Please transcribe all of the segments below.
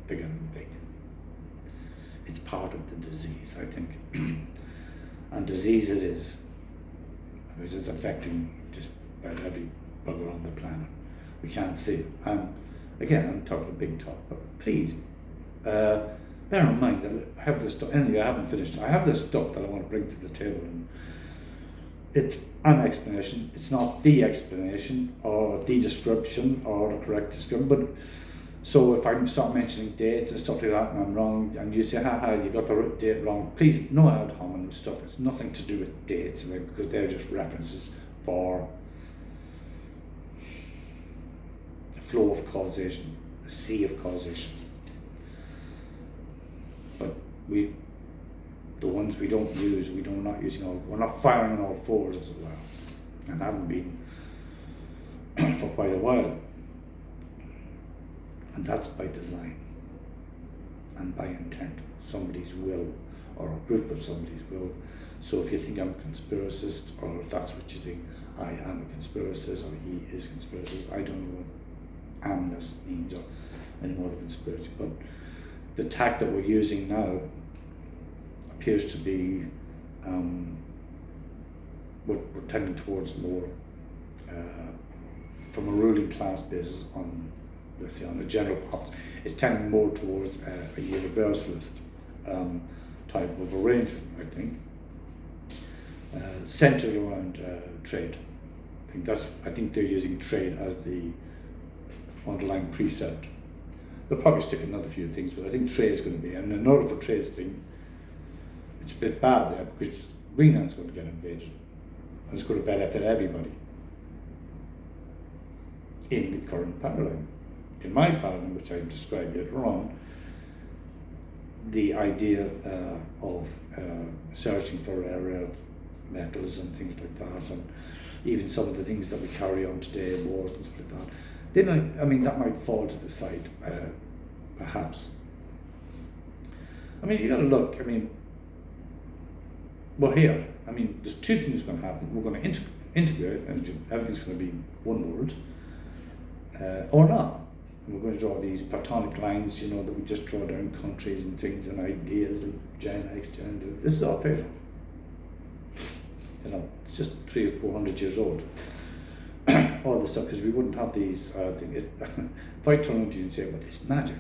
bigger than big. It's part of the disease, I think. And disease it is, because it's affecting just about every bugger on the planet. We can't see it. Again, I'm talking a big talk, but please bear in mind that I have this stuff. Anyway, I haven't finished. I have this stuff that I want to bring to the table, and it's an explanation. It's not the explanation or the description or the correct description. But so if I start mentioning dates and stuff like that, and I'm wrong, and you say, "Ha, you got the date wrong," please, no ad hominem stuff. It's nothing to do with dates, because they're just references for a flow of causation, a sea of causation. But the ones we don't use, we're not using all. We're not firing on all fours, as it were, and haven't been for quite a while. And that's by design and by intent, somebody's will, or a group of somebody's will. So if you think I'm a conspiracist, or if that's what you think, I am a conspiracist, or he is a conspiracist, I don't know what amness means or any more than conspiracy. But the tack that we're using now appears to be, we're tending towards more, from a ruling class basis on, let's say, on a general population, it's tending more towards a universalist type of arrangement, I think, centered around trade. I think they're using trade as the underlying precept. They'll probably stick another few things, but I think trade is going to be, and in order for trade's thing, it's a bit bad there, because Greenland's going to get invaded, and it's going to benefit everybody in the current paradigm. In my paradigm, which I described later on, the idea of searching for rare earth metals and things like that, and even some of the things that we carry on today, wars and stuff like that, that might fall to the side, perhaps. You got to look. We're here. There's two things going to happen. We're going to integrate, and everything's going to be one world, or not. And we're going to draw these platonic lines, that we just draw down countries and things and ideas, and Gen X, Gen Z. This is all paper. It's just 300 or 400 years old. All this stuff, because we wouldn't have these things. If I turn to you and say, "Well, it's magic,"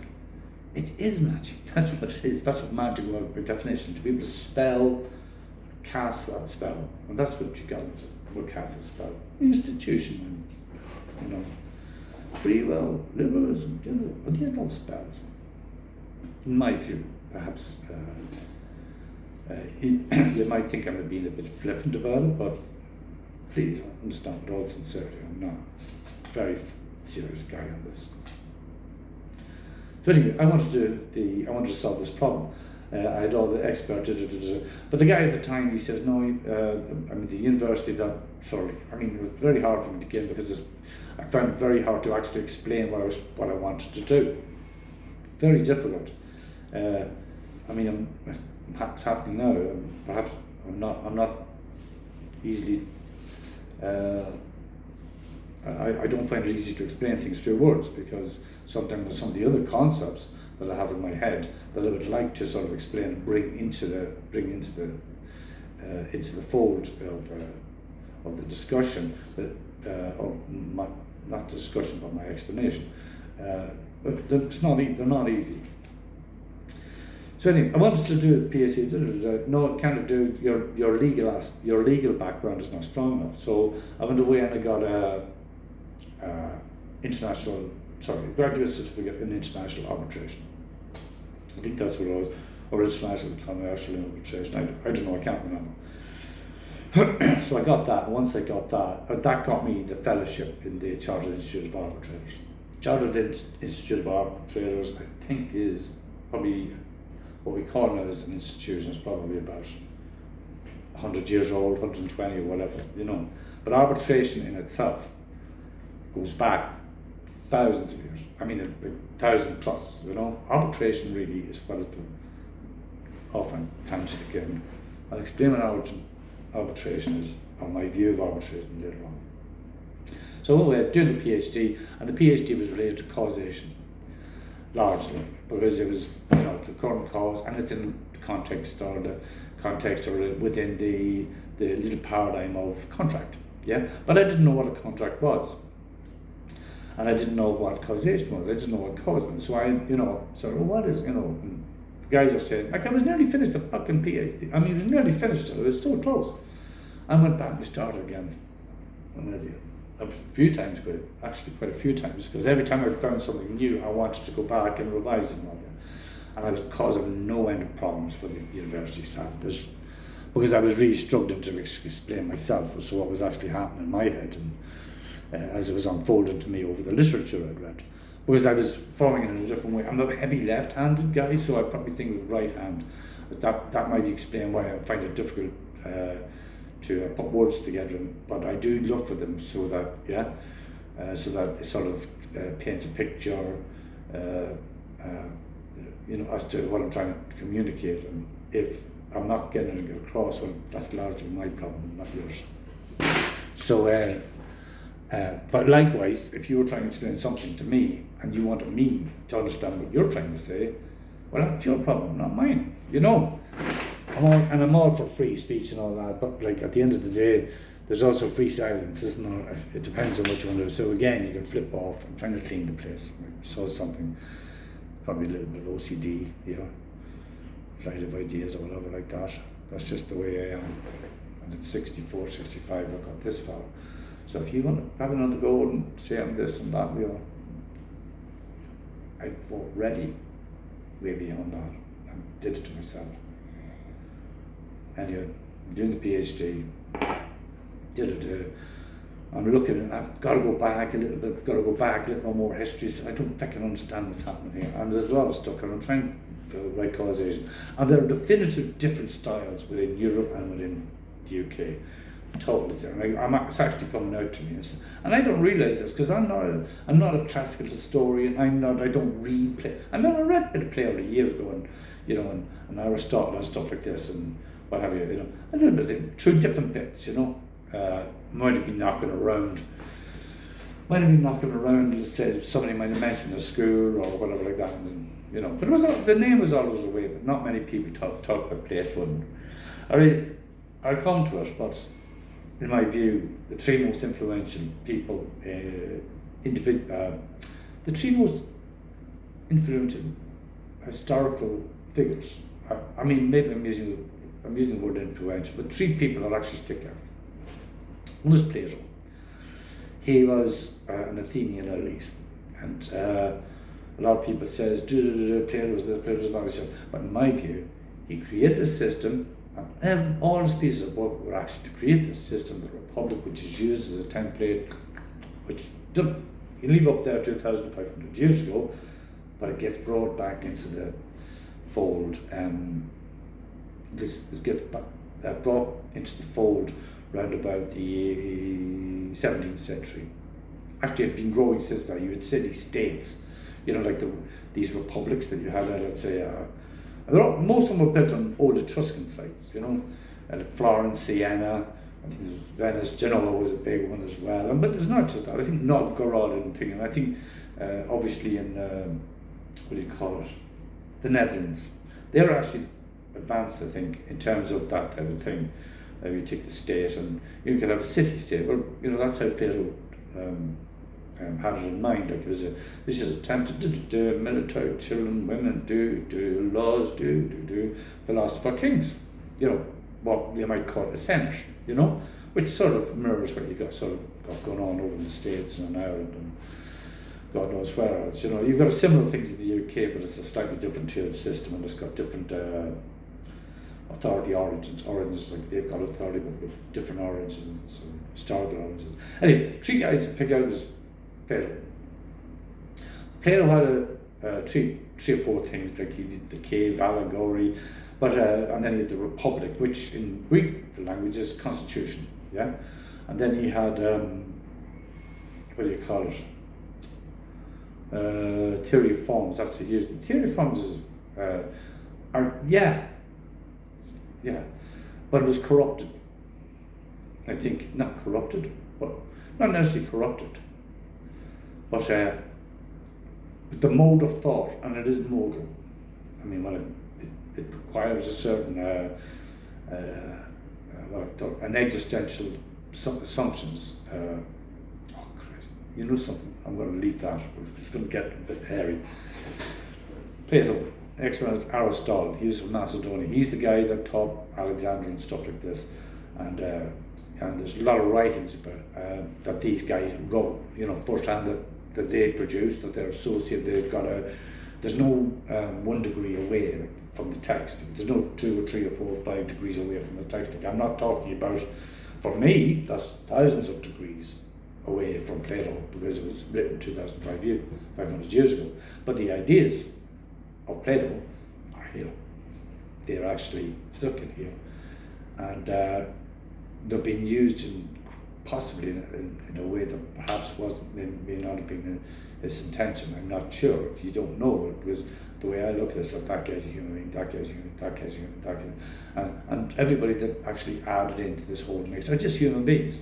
it is magic. That's what it is. That's what magic was by definition. To be able to cast that spell, and that's what you got to do. Cast a spell. Institution, free will, liberalism, but these are all spells. In my view, perhaps you might think I'm being a bit flippant about it, but please understand with all sincerity, I'm not a very serious guy on this. So anyway, I wanted to solve this problem. I had all the experts, but the guy at the time, he says, no, the university it was very hard for me to get in, because I found it very hard to actually explain what I wanted to do. Very difficult. It's happening now. Perhaps I'm not easily. I don't find it easy to explain things through words, because sometimes some of the other concepts that I have in my head that I would like to sort of explain and bring into the fold of the discussion, not discussion but my explanation. But they're not easy. So anyway, I wanted to do a PhD. No, it can't do. Your legal background is not strong enough. So I went away and I got a graduate certificate in international arbitration. I think that's what it was, or international commercial arbitration. I don't know. I can't remember. So I got that. And once I got that, that got me the fellowship in the Chartered Institute of Arbitrators. Chartered Institute of Arbitrators, I think, is probably what we call now as an institution. Is probably about 100 years old, 120 or whatever, But arbitration in itself goes back thousands of years. 1,000 plus, Arbitration really is what it's been often tangent again. I'll explain what arbitration is, or my view of arbitration later on. So we're doing the PhD, and the PhD was related to causation. largely, because it was, the current cause, and it's in the context or within the little paradigm of contract. Yeah, but I didn't know what a contract was, and I didn't know what causation was. I didn't know what caused it. So I, what is, and the guys are saying, like, I was nearly finished the fucking PhD. I mean, I was nearly finished it. It was so close. I went back and started again. A few times, quite a few times, because every time I found something new, I wanted to go back and revise it all. And I was causing no end of problems for the university staff. Because I was really struggling to explain myself as to what was actually happening in my head, and as it was unfolding to me over the literature I'd read. Because I was forming it in a different way. I'm a heavy left-handed guy, so I probably think with right hand. But that might explain why I find it difficult to put words together, but I do look for them so that it sort of paints a picture, as to what I'm trying to communicate. And if I'm not getting it across, well, that's largely my problem, not yours. So, but likewise, if you were trying to explain something to me and you wanted me to understand what you're trying to say, well, that's your problem, not mine. I'm all for free speech and all that, but like at the end of the day, there's also free silence, isn't there? It depends on what you want to do. So again, you can flip off. I'm trying to clean the place. I saw something, probably a little bit of OCD, flight of ideas or whatever like that. That's just the way I am. And at 64, 65, I got this far. So if you want to have another go and say I'm this and that, I fought ready way beyond that and did it to myself. Anyway, doing the PhD, I'm looking and I've got to go back a little bit, more history, so I don't fucking understand what's happening here. And there's a lot of stuff, and I'm trying to write causation. And there are definitive different styles within Europe and within the UK. Totally different. It's actually coming out to me, and I don't realise this because I'm not a classical historian. I don't read play. I read a bit of Plato years ago, and Aristotle and stuff like this, and what have you, a little bit through different bits, might have been knocking around, let's say somebody might have mentioned a school or whatever like that, and, but the name was always away, but not many people talk about Plato, and I'll come to it, but in my view, the three most influential people, the three most influential historical figures, maybe I'm using the word influential, but three people that actually stick out. One is Plato. He was an Athenian elite, and a lot of people says, Plato was this, Plato was that, but in my view, he created a system, and all his pieces of work were actually to create this system, the Republic, which is used as a template, which you leave up there 2,500 years ago, but it gets brought back into the fold, this gets brought into the fold round about the 17th century. Actually, it had been growing since then. You had city-states, like these republics that you had, let's say, most of them were built on old Etruscan sites, like Florence, Siena, I think there's Venice, Genoa was a big one as well. But there's not just that. I think Novgorod and thing, and I think obviously in, the Netherlands, they're actually advanced, I think, in terms of that type of thing. You take the state, and you could have a city-state. Well, that's how Plato had it in mind. Like this is attempted to do military, children, women, do laws, do philosopher kings. What they might call a senate. Which sort of mirrors what you got going on over in the States and in Ireland and God knows where else. You've got similar things in the UK, but it's a slightly different tiered system, and it's got different authority origins, like they've got authority, but with different origins, historical origins. Anyway, three guys to pick out is Plato. Plato had three or four things, like he did the cave allegory, but and then he had the Republic, which in Greek the language is constitution, yeah, and then he had theory of forms. That's what he used. The theory of forms is but it was corrupted. I think not corrupted, but not necessarily corrupted. But But the mode of thought, and it is modal. I mean, well, it requires a certain an existential assumptions. You know something? I'm going to leave that. It's going to get a bit hairy. Plato, next one is Aristotle. He was from Macedonia. He's the guy that taught Alexander and stuff like this, and there's a lot of writings about that these guys wrote. Firsthand that they produced, that they're associated. They've got there's no 1 degree away from the text. There's no 2 or 3 or 4 or 5 degrees away from the text. I'm not talking about, for me, that's thousands of degrees away from Plato, because it was written 2,500 years ago. But the ideas of Plato are here. They're actually stuck in here. And they're being used possibly in a way that perhaps may not have been his intention. I'm not sure, if you don't know it, because the way I look at it is that guy's a human being, that guy's a human, that guy's a human, that guy. And everybody that actually added into this whole mix are just human beings,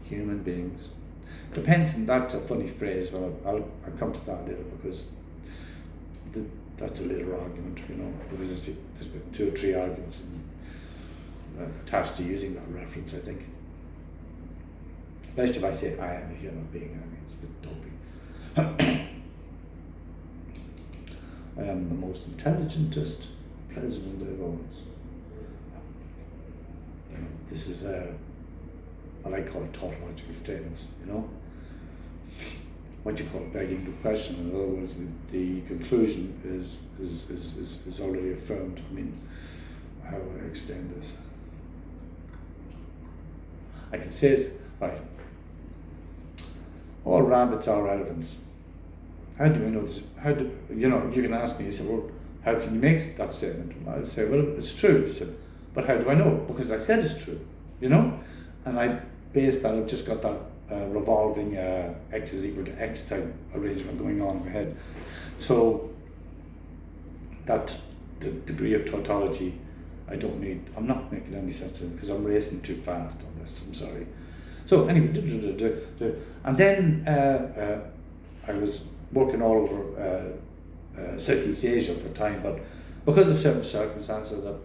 Human beings. Depends, and that's a funny phrase, but I'll come to that later, because that's a later argument, because there's been 2 or 3 arguments attached to using that reference, I think. Best if I say I am a human being, I mean, it's a bit dopey. I am the most intelligentest president I've always. This is what I call tautological statements, What you call begging the question. In other words, the conclusion is already affirmed. I mean, how would I explain this? I can say it, right. All rabbits are elephants. How do we know this? You can ask me, you say, well, how can you make that statement? I'll say, well, it's true. You said, but how do I know? Because I said it's true, And I based that, I've just got that revolving x is equal to x type arrangement going on in my head. So that the degree of tautology, I'm not making any sense of it, because I'm racing too fast on this, I'm sorry. So anyway, and then I was working all over Southeast Asia at the time, but because of certain circumstances, a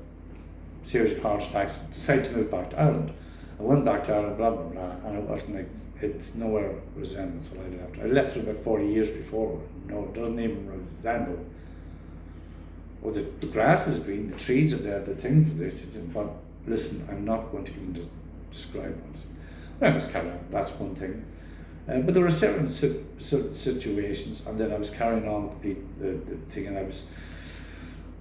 series of heart attacks, decided to move back to Ireland. I went back to Ireland, blah, blah, blah, and it wasn't it's nowhere resembles what I left. I left it about 40 years before. No, it doesn't even resemble. Well, the grass is green, the trees are there, the things, but listen, I'm not going to even describe what. Well, I was carrying on, that's one thing. But there were certain situations, and then I was carrying on with the thing, and I was,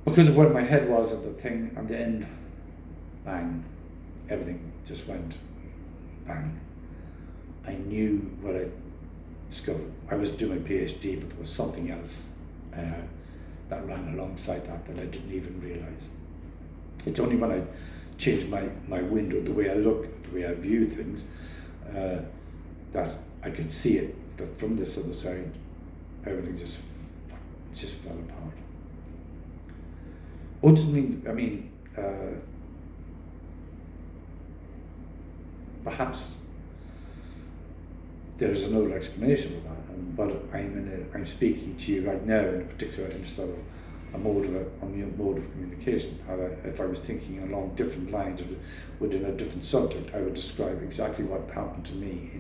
because of where my head was at the thing, and then, bang, everything just went bang. I knew what I discovered. I was doing a PhD, but there was something else that ran alongside that I didn't even realise. It's only when I changed my window, the way I look, the way I view things, that I could see it, that from this other side, everything just fell apart. Ultimately, perhaps there's another explanation for that, but I'm speaking to you right now in particular in sort of a mode of communication. If I was thinking along different lines or within a different subject, I would describe exactly what happened to me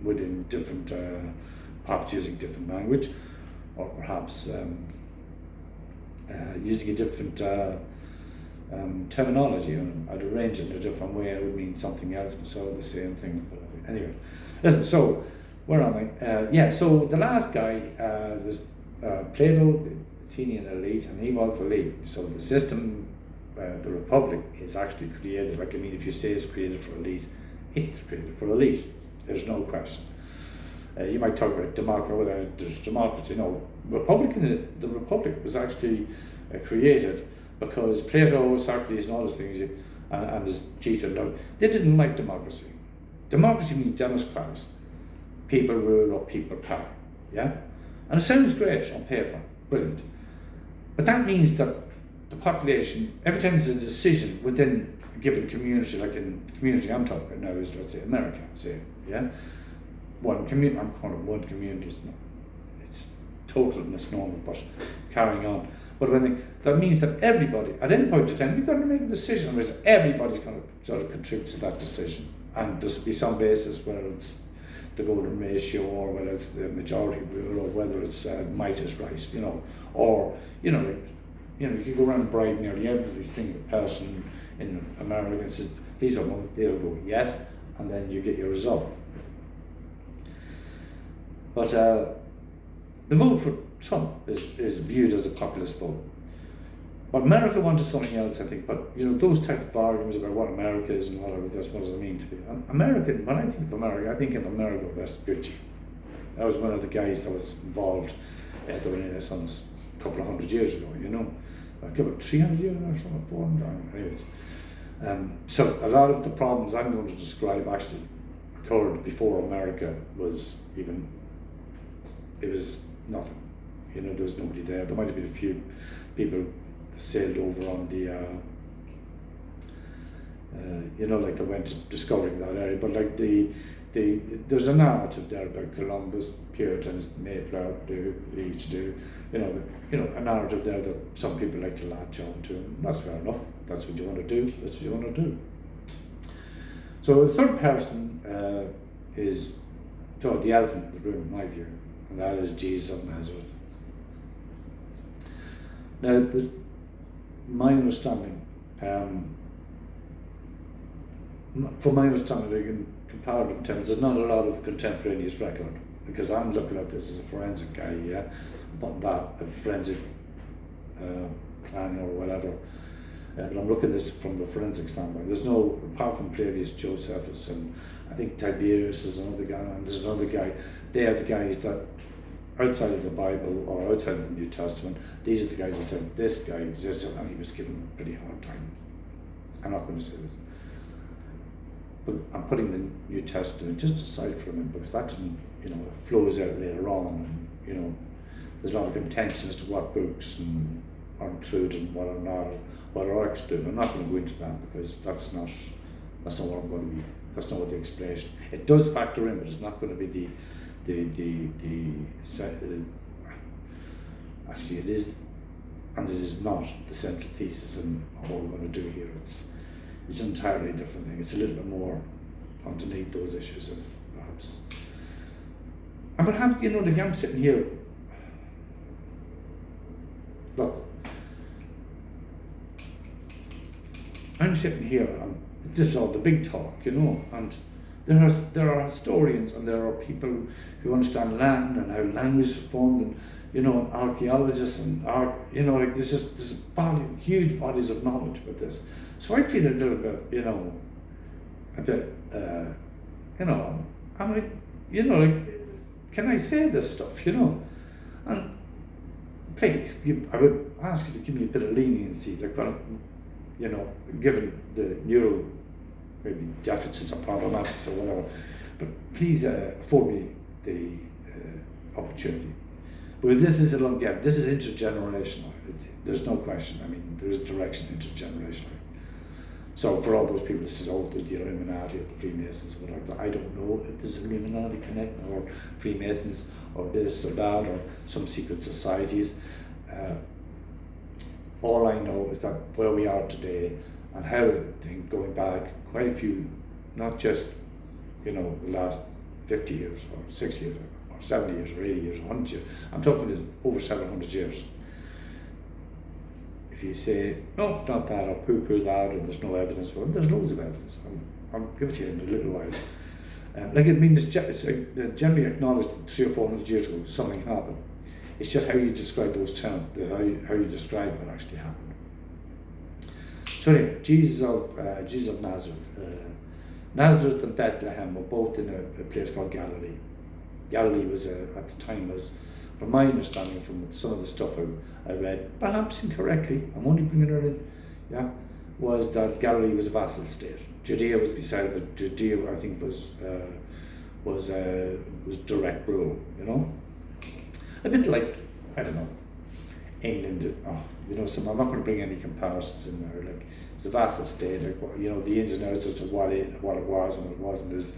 within different, perhaps using different language, or perhaps using a different terminology, and I'd arrange it in a different way. It would mean something else, but sort of the same thing. But anyway, listen. So where am I? So the last guy was Plato, the Athenian elite, and he was the elite. So the system, the republic, is actually created. If you say it's created for elite, it's created for elite. There's no question. You might talk about democracy, whether there's democracy. No, the republic was actually created because Plato, Socrates, and all those things, and his teacher, they didn't like democracy. Democracy means democracy. People rule or people power. Yeah? And it sounds great on paper, brilliant. But that means that the population, every time there's a decision within a given community, like in the community I'm talking about now is, let's say, America, say, yeah? I'm calling it one community, total misnomer, but carrying on. But that means that everybody, at any point in time, you've got to make a decision which everybody's going to sort of contribute to that decision. And there's be some basis, whether it's the golden ratio, or whether it's the majority rule, or whether it's might is right, or, you can go around bribing nearly every single person in America and say, please don't vote, they'll go yes, and then you get your result. But the vote for Trump is viewed as a populist vote. But America wanted something else, I think. But those type of arguments about what America is and what does it mean to be American. When I think of America Vespucci. That was one of the guys that was involved at the Renaissance a couple of hundred years ago. About 300 years or something, 400. Anyways, so a lot of the problems I'm going to describe actually occurred before America was even. It was nothing. There was nobody there. There might have been a few people that sailed over on the, like they went to discovering that area. But like there's a narrative there about Columbus, Puritans, the Mayflower, each do, a narrative there that some people like to latch on to. And that's fair enough. That's what you want to do. That's what you want to do. So the third person is the elephant in the room, in my view. And that is Jesus of Nazareth. Now, my understanding, in comparative terms, there's not a lot of contemporaneous record, because I'm looking at this as a forensic guy, but not a forensic planning or whatever. But I'm looking at this from the forensic standpoint. There's no, apart from Flavius Josephus, and I think Tiberius is another guy, and there's another guy. They are the guys that, outside of the Bible or outside of the New Testament, these are the guys that said this guy existed and he was given a pretty hard time. I'm not going to say this. But I'm putting the New Testament just aside for a minute, because that didn't, it flows out later on, and, there's a lot of contention as to what books are included and what are not, what are excluded. I'm not going to go into that, because that's not what I'm going to be, that's not what the explanation. It does factor in, but it's not going to be actually it is, and it is not the central thesis and what we're going to do here. It's an entirely different thing. It's a little bit more underneath those issues of perhaps. And perhaps, I'm sitting here, look, I'm sitting here, and this is all the big talk, and there are historians and there are people who understand Latin and how language is formed, and archaeologists and there's huge bodies of knowledge about this. So I feel a little bit, I'm like, can I say this stuff, And please, I would ask you to give me a bit of leniency, given the maybe deficits or problematics or whatever, but please afford me the opportunity. But this is this is intergenerational. There's no question. I mean, there is direction intergenerationally. So for all those people, this is there's the Illuminati or the Freemasons or whatever. I don't know if there's Illuminati connect or Freemasons or this or that or some secret societies. All I know is that where we are today and how, going back quite a few, not just, the last 50 years or 60 years or 70 years or 80 years or 100 years. I'm talking over 700 years. If you say, no, it's not that, or poo-poo that, or there's no evidence, well, there's loads of evidence. I'll give it to you in a little while. It's generally acknowledged that 300 or 400 years ago something happened. It's just how you describe those terms, how you describe what actually happened. So anyway, Jesus of Nazareth. Nazareth and Bethlehem were both in a place called Galilee. Galilee was, at the time, from my understanding, from some of the stuff I read, perhaps incorrectly, I'm only bringing it in, was that Galilee was a vassal state. Judea was beside it, but Judea, I think, was direct rule, A bit like, I don't know, England, so I'm not going to bring any comparisons in there, like, it's a vassal state, the ins and outs as to what it was and what it wasn't is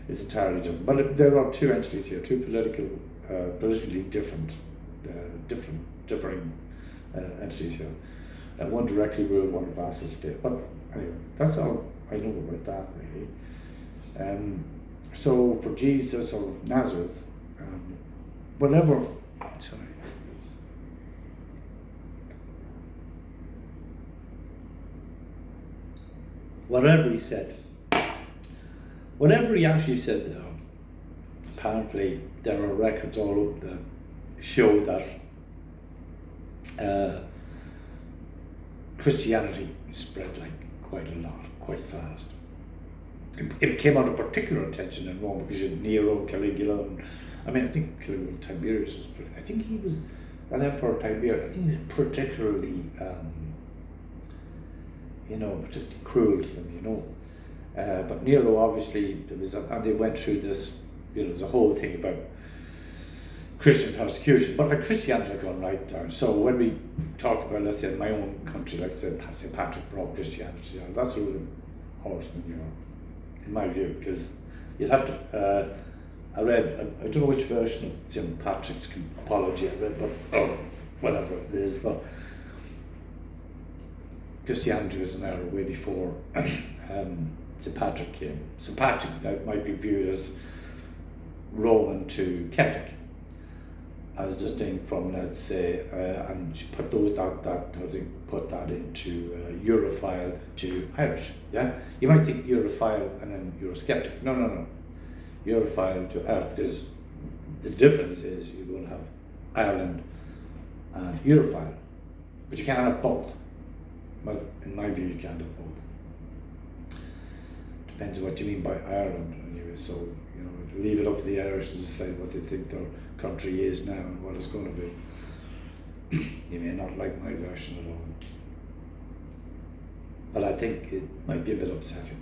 entirely different. But there are two entities here, two politically different differing entities here. One directly ruled, one vassal state. But anyway, that's all I know about that really. So for Jesus of Nazareth, whatever he said, whatever he actually said, apparently there are records all up that show that Christianity spread like quite a lot, quite fast. It came under particular attention in Rome because you had Nero, Caligula, and I think Caligula, Tiberius was I think he was, that Emperor Tiberius, I think he was particularly, particularly cruel to them, but Nero obviously, and they went through this, there's a whole thing about Christian persecution, but like Christianity had gone right down. So when we talk about, let's say, in my own country, like St. Patrick brought Christianity down, that's a real horseman, in my view, because you'd have to, I don't know which version of St. Patrick's apology I read, but whatever it is, but Christianity was an era way before St. Patrick came. St. Patrick that might be viewed as Roman to Celtic, as distinct from, let's say, and put that into Europhile to Irish. Yeah, you might think Europhile and then Eurosceptic. No. Europhile to Irish, because the difference is you're going to have Ireland and Europhile, but you can't have both. Well, in my view, you can't have both. Depends on what you mean by Ireland, anyway. So leave it up to the Irish to decide what they think their country is now and what it's going to be. You may not like my version at all, but I think it might be a bit upsetting.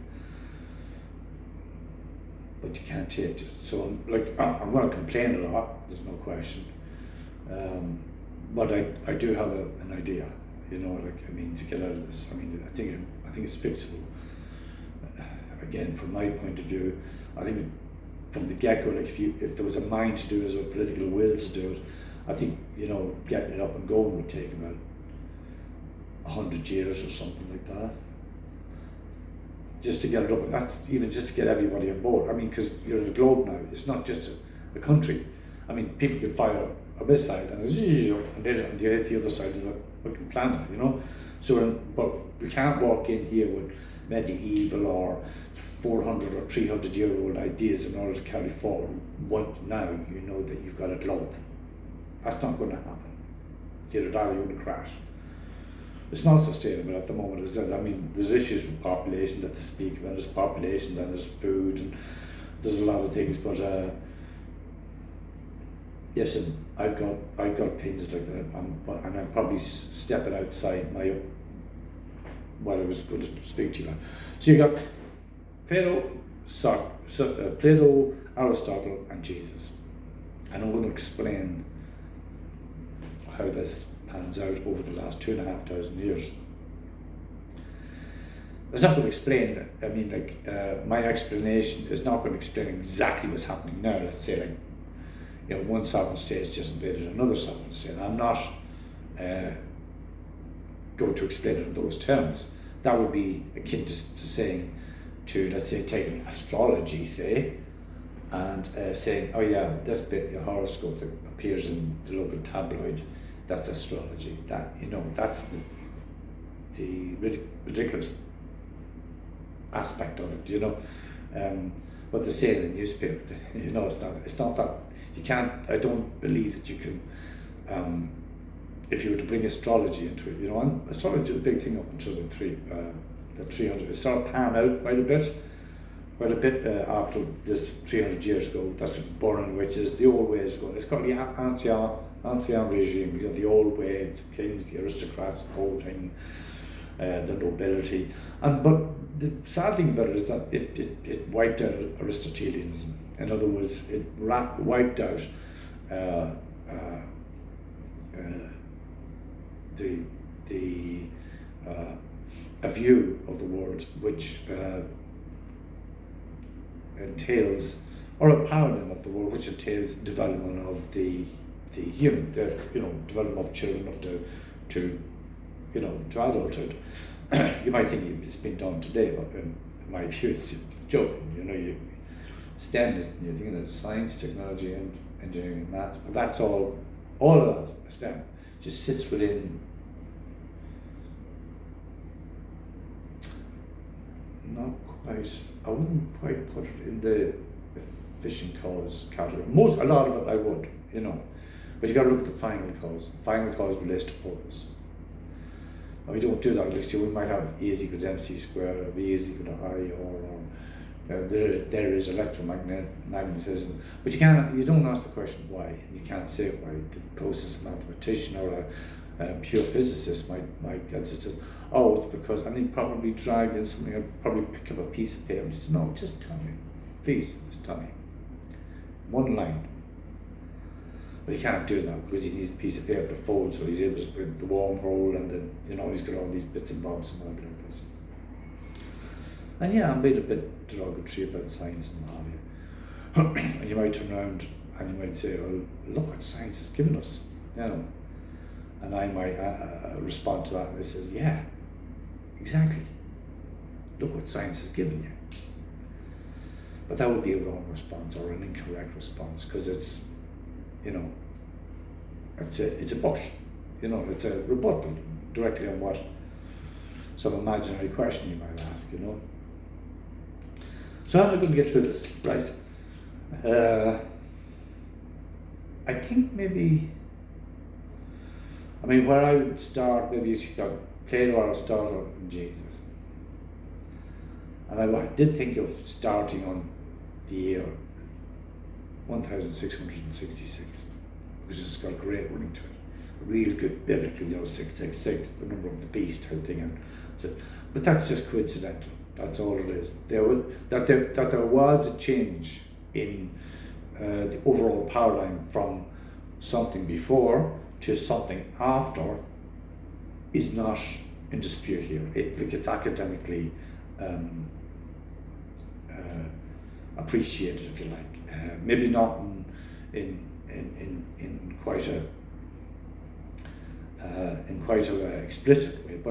But you can't change it. So I'm going to complain a lot. There's no question. But I do have an idea. To get out of this. I think it's fixable. Again, from my point of view, I think from the get-go, if there was a mind to do it, or a political will to do it, I think getting it up and going would take about 100 years or something like that. Just to get it up, that's even just to get everybody on board. Because you're in a globe now. It's not just a country. People can fire a missile and they're at the other side of the fucking planet, So, but we can't walk in here with medieval or 400 or 300-year-old ideas in order to carry forward. Now you know that you've got a globe. That's not going to happen. Either that or you're going to crash. It's not sustainable at the moment, is it? There's issues with population that they speak about. There's population, and there's food, and there's a lot of things. But yes, and I've got opinions like that, and I'm probably stepping outside what I was going to speak to you about. So you got Plato, Aristotle, and Jesus, and I'm going to explain how this pans out over the last 2,500 years. It's not going to explain that. My explanation is not going to explain exactly what's happening now. Let's say, one sovereign state has just invaded another sovereign state. I'm not going to explain it in those terms. That would be akin to saying, let's say, taking astrology, say, and saying, oh yeah, this bit, your horoscope that appears in the local tabloid, that's astrology. That's the ridiculous aspect of it, what they say in the newspaper, it's not that. You can't, I don't believe that you can, if you were to bring astrology into it, and astrology was a big thing up until the 300, it started pan out quite a bit after this 300 years ago. That's burning witches, the old way is going. It's called the ancien regime, the old way, the kings, the aristocrats, the whole thing, the nobility. But the sad thing about it is that it wiped out Aristotelianism. In other words, it wiped out a view of the world which entails, or a paradigm of the world which entails development of the development of children up to to adulthood. You might think it's been done today, but in my view, it's just joking. STEM is, you're thinking of science, technology, and engineering, and maths, but that's all of that STEM just sits within. Not quite. I wouldn't quite put it in the efficient cause category. A lot of it I would, but you got to look at the final cause. Final cause relates to purpose. And we don't do that. We might have A is equal to MC squared, V is equal to I, or there is electromagnetism, but you don't ask the question why, and you can't say why. The closest mathematician or a pure physicist might get it. Says, oh, it's because, and he probably dragged in something. I'd probably pick up a piece of paper and just no, just tell me, please, just tell me. One line. But he can't do that because he needs a piece of paper to fold, so he's able to put the wormhole, and then he's got all these bits and bobs and all like this. And yeah, I'm being a bit derogatory about science and what have you. And you might turn around and you might say, well, look what science has given us, And I might respond to that and it says, yeah, exactly. Look what science has given you. But that would be a wrong response or an incorrect response, because it's, it's a but, it's a rebuttal directly on what some imaginary question you might ask, So how am I going to get through this? Right. I think where I would start, maybe you should go Plato or Aristotle and Jesus. And I did think of starting on the year 1666, because it's got a great running to it. A real good biblical, 666, the number of the beast type thing. But that's just coincidental. That's all it is. There was a change in the overall paradigm from something before to something after is not in dispute here. It's academically appreciated, if you like. Maybe not in quite a explicit way, but